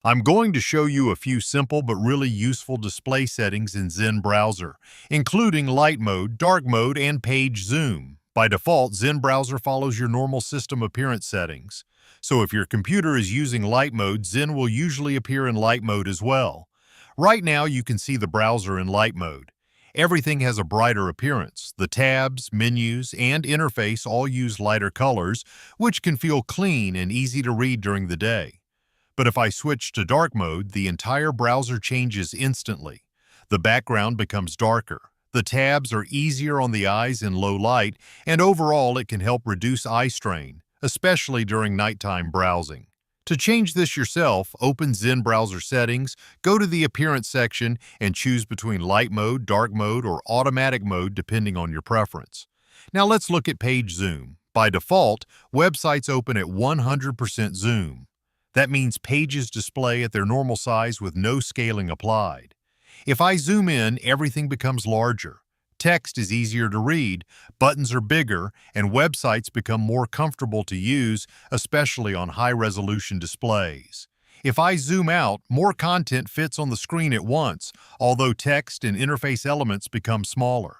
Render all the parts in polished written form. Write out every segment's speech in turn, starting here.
I'm going to show you a few simple but really useful display settings in Zen Browser, including light mode, dark mode, and page zoom. By default, Zen Browser follows your normal system appearance settings. So if your computer is using light mode, Zen will usually appear in light mode as well. Right now, you can see the browser in light mode. Everything has a brighter appearance. The tabs, menus, and interface all use lighter colors, which can feel clean and easy to read during the day. But if I switch to dark mode, the entire browser changes instantly. The background becomes darker. The tabs are easier on the eyes in low light, and overall it can help reduce eye strain, especially during nighttime browsing. To change this yourself, open Zen Browser Settings, go to the Appearance section, and choose between light mode, dark mode, or automatic mode depending on your preference. Now let's look at page zoom. By default, websites open at 100% zoom. That means pages display at their normal size with no scaling applied. If I zoom in, everything becomes larger. Text is easier to read, buttons are bigger, and websites become more comfortable to use, especially on high-resolution displays. If I zoom out, more content fits on the screen at once, although text and interface elements become smaller.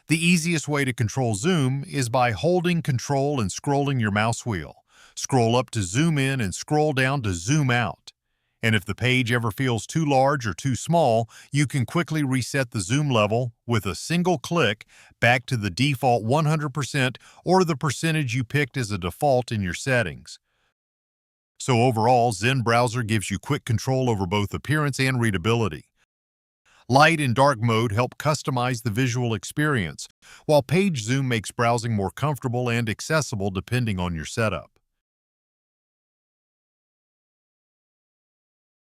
The easiest way to control zoom is by holding Control and scrolling your mouse wheel. Scroll up to zoom in and scroll down to zoom out. And if the page ever feels too large or too small, you can quickly reset the zoom level with a single click back to the default 100% or the percentage you picked as a default in your settings. So overall, Zen Browser gives you quick control over both appearance and readability. Light and dark mode help customize the visual experience, while page zoom makes browsing more comfortable and accessible depending on your setup.